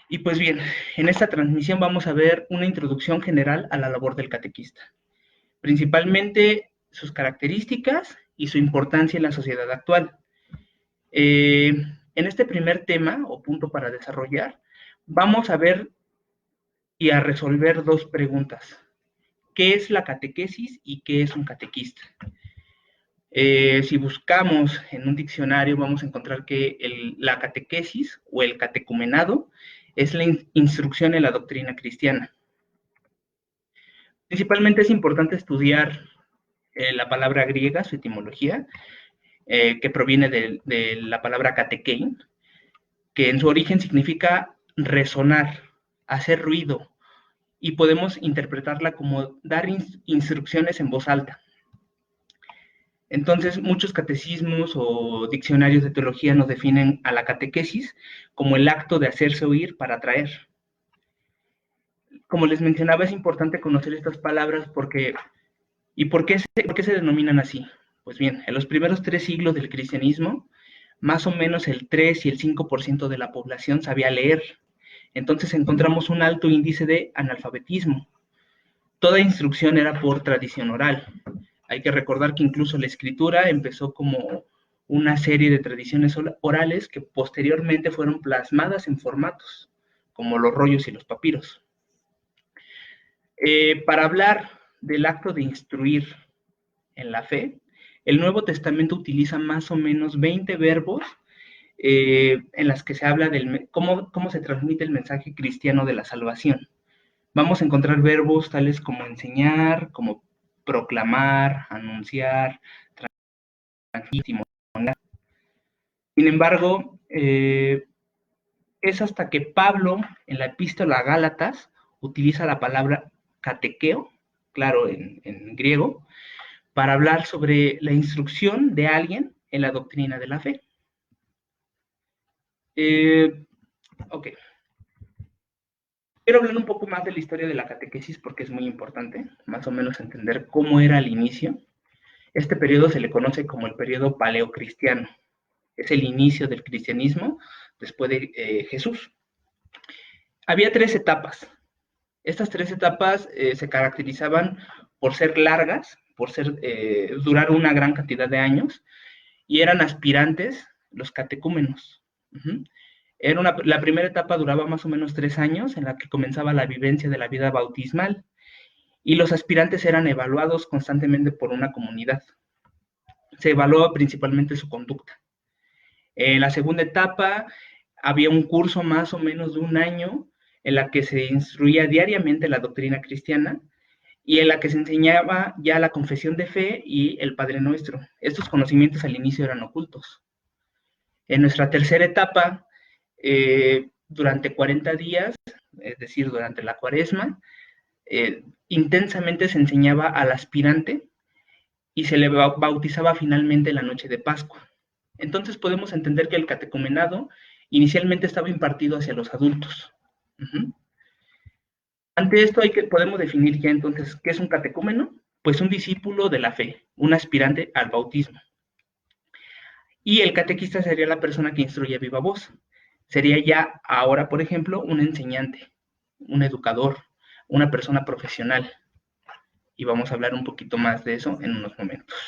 Y pues bien, en esta transmisión vamos a ver una introducción general a la labor del catequista, principalmente sus características y su importancia en la sociedad actual. En este primer tema o punto para desarrollar, vamos a ver y a resolver dos preguntas. ¿Qué es la catequesis y qué es un catequista? Si buscamos en un diccionario, vamos a encontrar que la catequesis o el catecumenado es la instrucción en la doctrina cristiana. Principalmente es importante estudiar la palabra griega, su etimología, que proviene de la palabra katekein, que en su origen significa resonar, hacer ruido, y podemos interpretarla como dar instrucciones en voz alta. Entonces, muchos catecismos o diccionarios de teología nos definen a la catequesis como el acto de hacerse oír para atraer. Como les mencionaba, es importante conocer estas palabras porque ¿y por qué se denominan así? Pues bien, en los primeros 3 siglos del cristianismo, más o menos el 3 y el 5% de la población sabía leer. Entonces encontramos un alto índice de analfabetismo. Toda instrucción era por tradición oral. Hay que recordar que incluso la escritura empezó como una serie de tradiciones orales que posteriormente fueron plasmadas en formatos, como los rollos y los papiros. Para hablar del acto de instruir en la fe, el Nuevo Testamento utiliza más o menos 20 verbos en las que se habla de cómo se transmite el mensaje cristiano de la salvación. Vamos a encontrar verbos tales como enseñar, como proclamar, anunciar, transmitir. Sin embargo, es hasta que Pablo, en la epístola a Gálatas, utiliza la palabra catequeo, claro, en griego, para hablar sobre la instrucción de alguien en la doctrina de la fe. Ok. Quiero hablar un poco más de la historia de la catequesis porque es muy importante, más o menos entender cómo era al inicio. Este periodo se le conoce como el periodo paleocristiano. Es el inicio del cristianismo después de Jesús. Había 3 etapas. Estas 3 etapas se caracterizaban por ser largas, por durar una gran cantidad de años, y eran aspirantes los catecúmenos. La primera etapa duraba más o menos 3 años, en la que comenzaba la vivencia de la vida bautismal, y los aspirantes eran evaluados constantemente por una comunidad. Se evaluaba principalmente su conducta. En la segunda etapa había un curso más o menos de un año en la que se instruía diariamente la doctrina cristiana y en la que se enseñaba ya la confesión de fe y el Padre Nuestro. Estos conocimientos al inicio eran ocultos. En nuestra tercera etapa, durante 40 días, es decir, durante la cuaresma, intensamente se enseñaba al aspirante y se le bautizaba finalmente la noche de Pascua. Entonces podemos entender que el catecumenado inicialmente estaba impartido hacia los adultos. Ante esto podemos definir ya entonces qué es un catecúmeno, pues un discípulo de la fe, un aspirante al bautismo. Y el catequista sería la persona que instruye a viva voz. Sería ya ahora, por ejemplo, un enseñante, un educador, una persona profesional. Y vamos a hablar un poquito más de eso en unos momentos.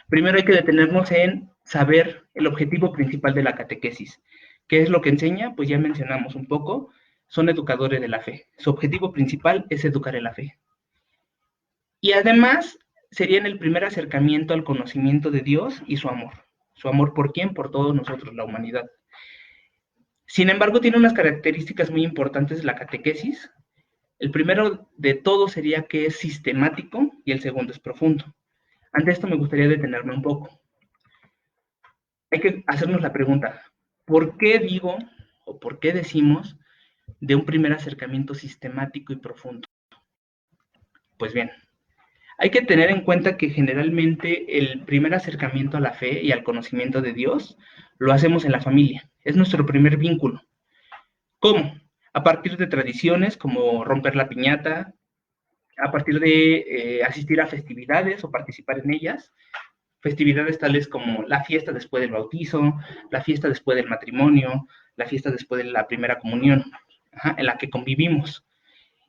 Primero hay que detenernos en saber el objetivo principal de la catequesis. ¿Qué es lo que enseña? Pues ya mencionamos un poco, son educadores de la fe. Su objetivo principal es educar en la fe. Y además serían el primer acercamiento al conocimiento de Dios y su amor. ¿Su amor por quién? Por todos nosotros, la humanidad. Sin embargo, tiene unas características muy importantes la catequesis. El primero de todos sería que es sistemático y el segundo es profundo. Ante esto me gustaría detenerme un poco. Hay que hacernos la pregunta, ¿por qué digo o por qué decimos de un primer acercamiento sistemático y profundo? Pues bien, hay que tener en cuenta que generalmente el primer acercamiento a la fe y al conocimiento de Dios lo hacemos en la familia. Es nuestro primer vínculo. ¿Cómo? A partir de tradiciones como romper la piñata, a partir de asistir a festividades o participar en ellas, festividades tales como la fiesta después del bautizo, la fiesta después del matrimonio, la fiesta después de la primera comunión. en la que convivimos.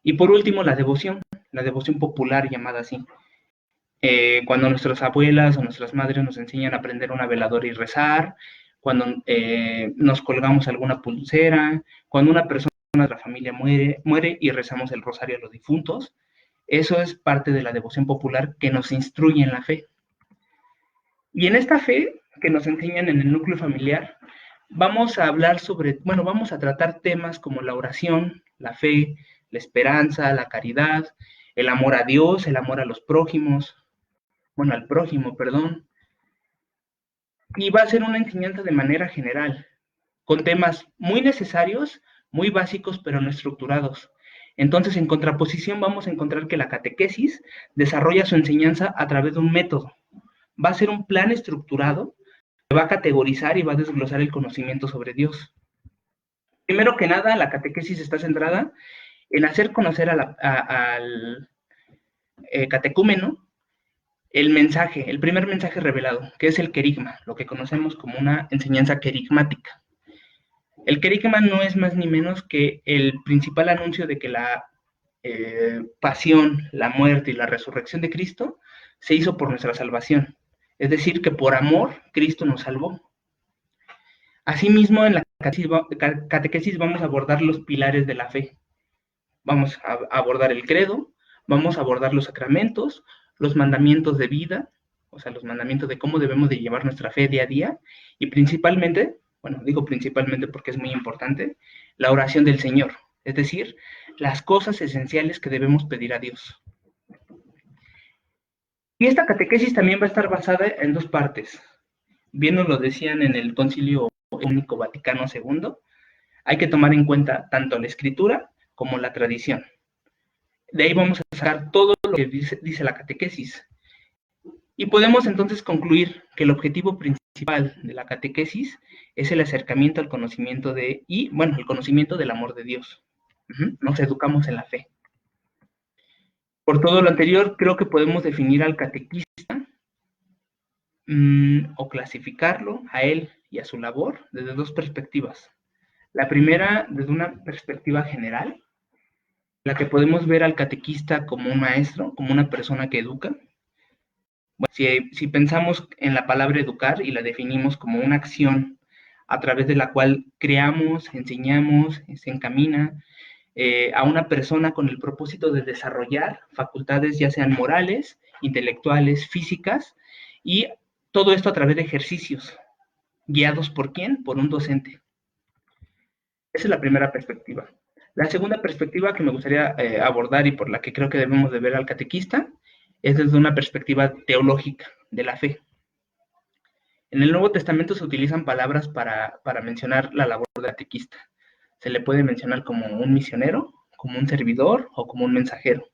Y por último, la devoción popular llamada así. Cuando nuestras abuelas o nuestras madres nos enseñan a prender una veladora y rezar, cuando nos colgamos alguna pulsera, cuando una persona de la familia muere y rezamos el rosario a los difuntos, eso es parte de la devoción popular que nos instruye en la fe. Y en esta fe que nos enseñan en el núcleo familiar, vamos a hablar vamos a tratar temas como la oración, la fe, la esperanza, la caridad, el amor a Dios, el amor a los prójimos, al prójimo, perdón. Y va a ser una enseñanza de manera general, con temas muy necesarios, muy básicos, pero no estructurados. Entonces, en contraposición, vamos a encontrar que la catequesis desarrolla su enseñanza a través de un método. Va a ser un plan estructurado que va a categorizar y va a desglosar el conocimiento sobre Dios. Primero que nada, la catequesis está centrada en hacer conocer al catecúmeno el primer mensaje revelado, que es el querigma, lo que conocemos como una enseñanza querigmática. El querigma no es más ni menos que el principal anuncio de que la pasión, la muerte y la resurrección de Cristo se hizo por nuestra salvación. Es decir, que por amor Cristo nos salvó. Asimismo, en la catequesis vamos a abordar los pilares de la fe. Vamos a abordar el credo, vamos a abordar los sacramentos, los mandamientos de vida, o sea, los mandamientos de cómo debemos de llevar nuestra fe día a día, y principalmente, digo principalmente porque es muy importante, la oración del Señor, es decir, las cosas esenciales que debemos pedir a Dios. Y esta catequesis también va a estar basada en dos partes. Bien nos lo decían en el Concilio Único Vaticano II, hay que tomar en cuenta tanto la escritura como la tradición. De ahí vamos a sacar todo lo que dice la catequesis. Y podemos entonces concluir que el objetivo principal de la catequesis es el acercamiento al conocimiento el conocimiento del amor de Dios. Nos educamos en la fe. Por todo lo anterior, creo que podemos definir al catequista o clasificarlo a él y a su labor desde dos perspectivas. La primera, desde una perspectiva general, la que podemos ver al catequista como un maestro, como una persona que educa. Si pensamos en la palabra educar y la definimos como una acción a través de la cual creamos, enseñamos, se encamina a una persona con el propósito de desarrollar facultades ya sean morales, intelectuales, físicas, y todo esto a través de ejercicios, guiados ¿por quién? Por un docente. Esa es la primera perspectiva. La segunda perspectiva que me gustaría abordar y por la que creo que debemos de ver al catequista es desde una perspectiva teológica de la fe. En el Nuevo Testamento se utilizan palabras para mencionar la labor del catequista. Se le puede mencionar como un misionero, como un servidor o como un mensajero.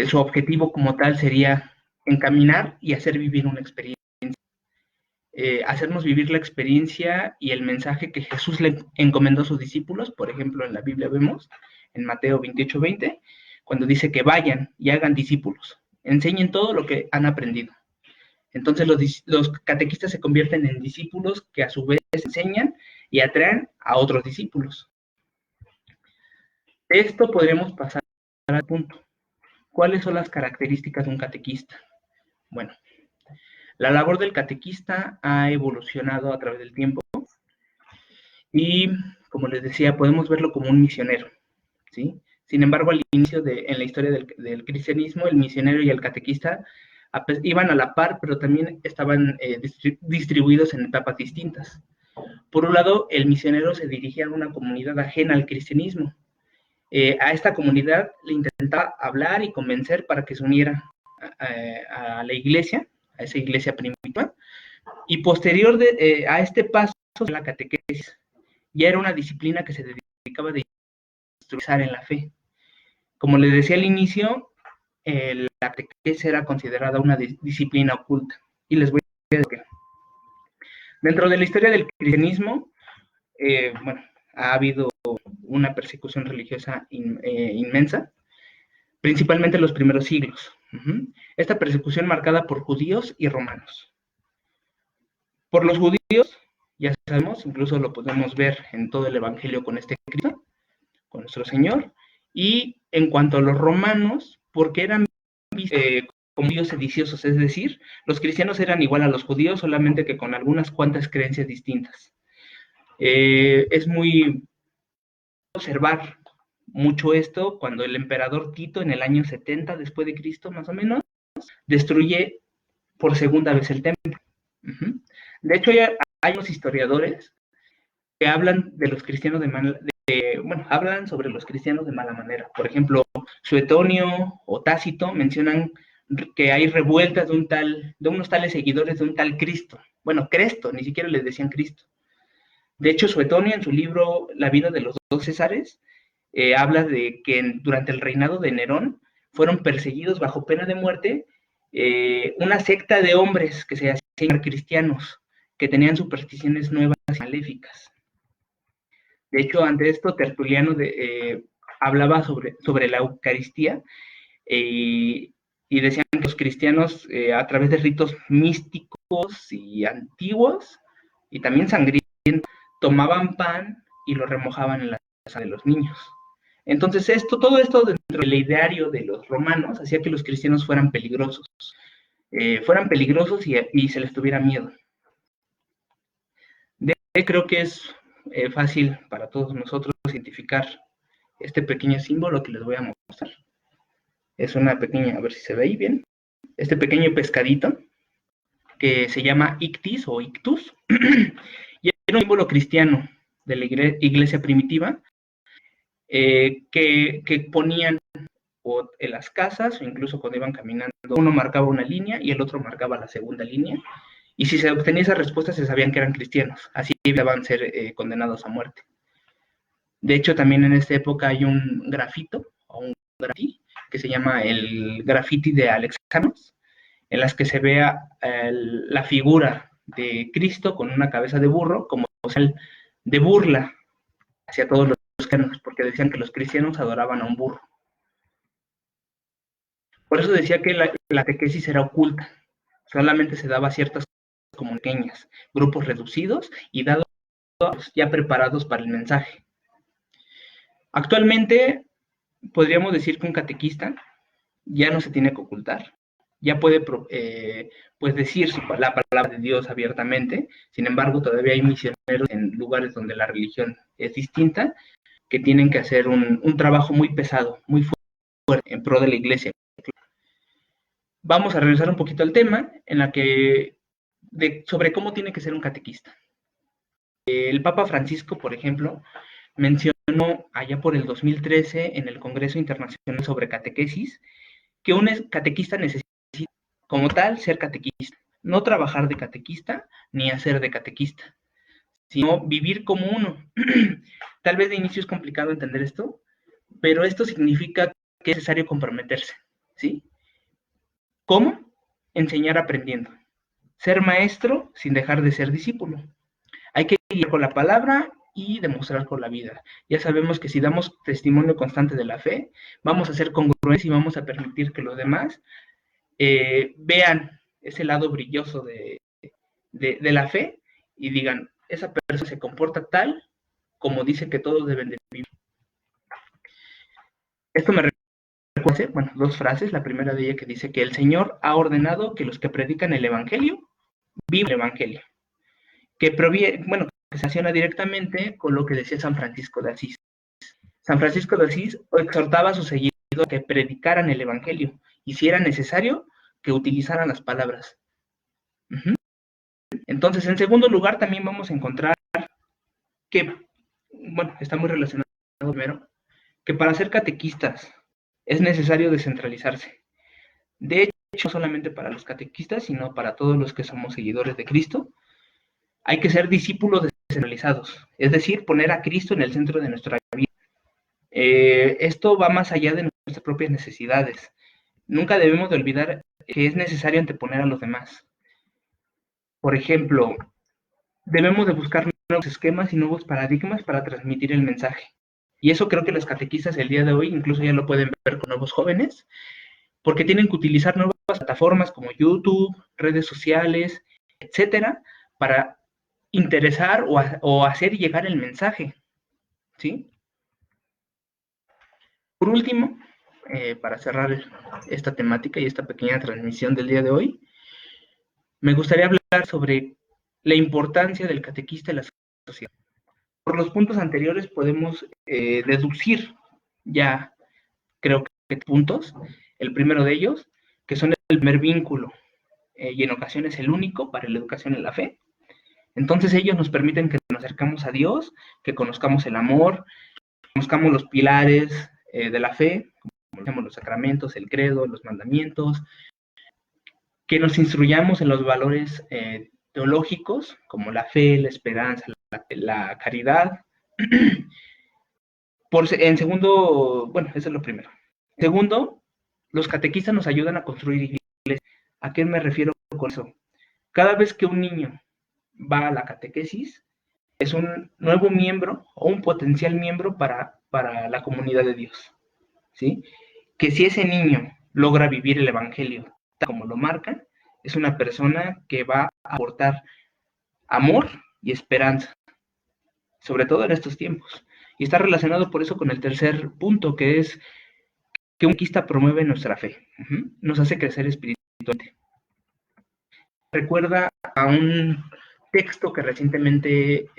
Su objetivo como tal sería encaminar y hacer vivir una experiencia. Hacernos vivir la experiencia y el mensaje que Jesús le encomendó a sus discípulos. Por ejemplo, en la Biblia vemos, en Mateo 28:20, cuando dice que vayan y hagan discípulos, enseñen todo lo que han aprendido. Entonces los catequistas se convierten en discípulos que a su vez enseñan y atraen a otros discípulos. De esto podremos pasar al punto. ¿Cuáles son las características de un catequista? Bueno, la labor del catequista ha evolucionado a través del tiempo y, como les decía, podemos verlo como un misionero, ¿sí? Sin embargo, al inicio en la historia del cristianismo, el misionero y el catequista iban a la par, pero también estaban distribuidos en etapas distintas. Por un lado, el misionero se dirigía a una comunidad ajena al cristianismo. A esta comunidad le intentaba hablar y convencer para que se uniera a la iglesia, a esa iglesia primitiva, y posterior a este paso de la catequesis, ya era una disciplina que se dedicaba a instruir en la fe. Como les decía al inicio, la catequesis era considerada una disciplina oculta, y les voy a decir que dentro de la historia del cristianismo, ha habido una persecución religiosa inmensa, principalmente en los primeros siglos. Esta persecución marcada por judíos y romanos. Por los judíos ya sabemos, incluso lo podemos ver en todo el Evangelio con este Cristo, con nuestro Señor. Y en cuanto a los romanos, porque eran como judíos sediciosos, es decir, los cristianos eran igual a los judíos, solamente que con algunas cuantas creencias distintas. Es muy observar mucho esto cuando el emperador Tito, en el año 70 después de Cristo, más o menos, destruye por segunda vez el templo. De hecho, hay unos historiadores que hablan de los cristianos hablan sobre los cristianos de mala manera. Por ejemplo, Suetonio o Tácito mencionan que hay revueltas de unos tales seguidores de un tal Cristo. Bueno, Cresto, ni siquiera les decían Cristo. De hecho, Suetonio, en su libro La vida de los dos Césares, habla de que durante el reinado de Nerón fueron perseguidos bajo pena de muerte una secta de hombres que se hacían cristianos, que tenían supersticiones nuevas y maléficas. De hecho, ante esto, Tertuliano hablaba sobre la Eucaristía y decían que los cristianos, a través de ritos místicos y antiguos, y también sangrientos, tomaban pan y lo remojaban en la casa de los niños. Entonces, todo esto dentro del ideario de los romanos hacía que los cristianos fueran peligrosos y se les tuviera miedo. Creo que es fácil para todos nosotros identificar este pequeño símbolo que les voy a mostrar. Es una pequeña, a ver si se ve ahí bien, este pequeño pescadito que se llama ictis o ictus, y era un símbolo cristiano de la iglesia primitiva que ponían en las casas o incluso cuando iban caminando. Uno marcaba una línea y el otro marcaba la segunda línea. Y si se obtenía esa respuesta, se sabían que eran cristianos. Así iban a ser condenados a muerte. De hecho, también en esta época hay un grafito, o un grafiti, que se llama el grafiti de Alexandros, en las que se vea la figura de Cristo con una cabeza de burro, como señal de burla hacia todos los cristianos, porque decían que los cristianos adoraban a un burro. Por eso decía que la catequesis era oculta, solamente se daba a ciertas como pequeñas, grupos reducidos y dados ya preparados para el mensaje. Actualmente podríamos decir que un catequista ya no se tiene que ocultar, ya puede pues decir la palabra de Dios abiertamente. Sin embargo, todavía hay misioneros en lugares donde la religión es distinta, que tienen que hacer un trabajo muy pesado, muy fuerte en pro de la iglesia. Vamos a regresar un poquito al tema sobre cómo tiene que ser un catequista. El Papa Francisco, por ejemplo, mencionó allá por el 2013 en el Congreso Internacional sobre Catequesis que un catequista necesita como tal ser catequista, no trabajar de catequista ni hacer de catequista, sino vivir como uno. Tal vez de inicio es complicado entender esto, pero esto significa que es necesario comprometerse, ¿sí? ¿Cómo? Enseñar aprendiendo. Ser maestro sin dejar de ser discípulo. Hay que ir con la palabra y demostrar con la vida. Ya sabemos que si damos testimonio constante de la fe, vamos a ser congruentes y vamos a permitir que los demás vean ese lado brilloso de la fe y digan, esa persona se comporta tal como dice que todos deben de vivir. Esto me recuerda, dos frases. La primera de ella que dice que el Señor ha ordenado que los que predican el Evangelio vivan el Evangelio. Que se relaciona directamente con lo que decía San Francisco de Asís. San Francisco de Asís exhortaba a sus seguidores a que predicaran el Evangelio y si era necesario, que utilizaran las palabras. Entonces, en segundo lugar, también vamos a encontrar que, está muy relacionado primero, que para ser catequistas es necesario descentralizarse. De hecho, no solamente para los catequistas, sino para todos los que somos seguidores de Cristo, hay que ser discípulos descentralizados, es decir, poner a Cristo en el centro de nuestra vida. Esto va más allá de nuestras propias necesidades. Nunca debemos de olvidar que es necesario anteponer a los demás. Por ejemplo, debemos de buscar nuevos esquemas y nuevos paradigmas para transmitir el mensaje. Y eso creo que los catequistas el día de hoy incluso ya lo pueden ver con nuevos jóvenes, porque tienen que utilizar nuevas plataformas como YouTube, redes sociales, etcétera, para interesar o hacer llegar el mensaje, ¿sí? Por último, para cerrar esta temática y esta pequeña transmisión del día de hoy, me gustaría hablar sobre la importancia del catequista en la sociedad. Por los puntos anteriores podemos deducir ya, creo que puntos. El primero de ellos, que son el primer vínculo y en ocasiones el único para la educación en la fe. Entonces ellos nos permiten que nos acercamos a Dios, que conozcamos el amor, conozcamos los pilares de la fe, como los sacramentos, el credo, los mandamientos, que nos instruyamos en los valores teológicos, como la fe, la esperanza, la caridad. En segundo, bueno, eso es lo primero. Segundo, los catequistas nos ayudan a construir iglesias. ¿A qué me refiero con eso? Cada vez que un niño va a la catequesis, es un nuevo miembro o un potencial miembro para la comunidad de Dios, ¿sí? Que si ese niño logra vivir el evangelio tal como lo marca, es una persona que va a aportar amor y esperanza, sobre todo en estos tiempos. Y está relacionado por eso con el tercer punto, que es que un catequista promueve nuestra fe, nos hace crecer espiritualmente. Recuerda a un texto que recientemente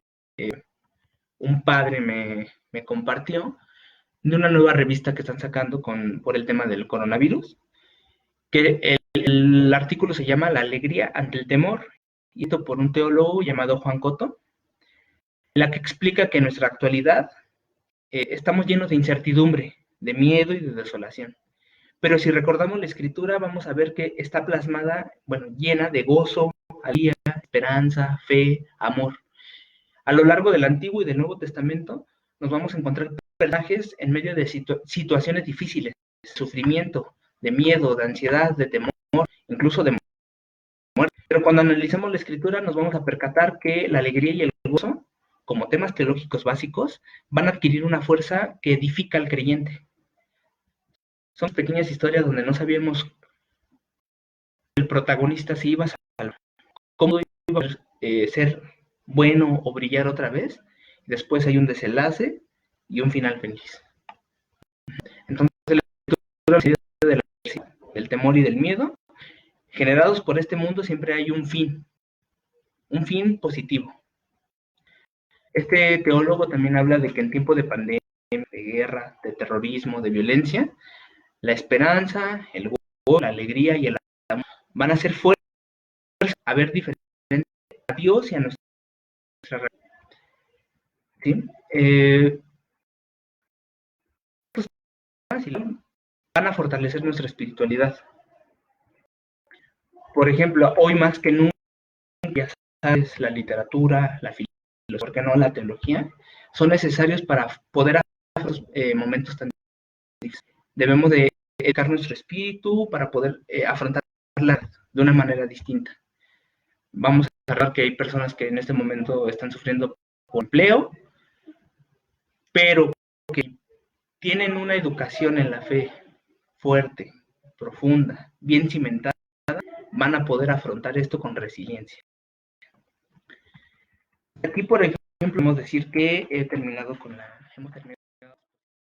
un padre me compartió de una nueva revista que están sacando por el tema del coronavirus, que el artículo se llama La alegría ante el temor, y esto por un teólogo llamado Juan Coto, en la que explica que en nuestra actualidad estamos llenos de incertidumbre, de miedo y de desolación. Pero si recordamos la escritura, vamos a ver que está plasmada, bueno, llena de gozo, alegría, esperanza, fe, amor. A lo largo del Antiguo y del Nuevo Testamento nos vamos a encontrar personajes en medio de situaciones difíciles, de sufrimiento, de miedo, de ansiedad, de temor, incluso de muerte. Pero cuando analicemos la escritura nos vamos a percatar que la alegría y el gozo, como temas teológicos básicos, van a adquirir una fuerza que edifica al creyente. Son pequeñas historias donde no sabíamos el protagonista si iba a salvar, cómo iba a ser bueno o brillar otra vez. Después hay un desenlace y un final feliz. Entonces, la escritura del temor y del miedo, generados por este mundo, siempre hay un fin positivo. Este teólogo también habla de que en tiempo de pandemia, de guerra, de terrorismo, de violencia, la esperanza, el gozo, la alegría y el amor van a ser fuertes a ver diferente a Dios y a nuestra realidad. ¿Sí? Pues fácil, van a fortalecer nuestra espiritualidad. Por ejemplo, hoy más que nunca, ya sabes, la literatura, la filosofía, ¿por qué no la teología? Son necesarios para poder hacer los momentos tan difíciles. Debemos de educar nuestro espíritu para poder afrontarla de una manera distinta. Vamos a hablar que hay personas que en este momento están sufriendo por empleo, pero que tienen una educación en la fe fuerte, profunda, bien cimentada, van a poder afrontar esto con resiliencia. Aquí, por ejemplo, podemos decir que hemos terminado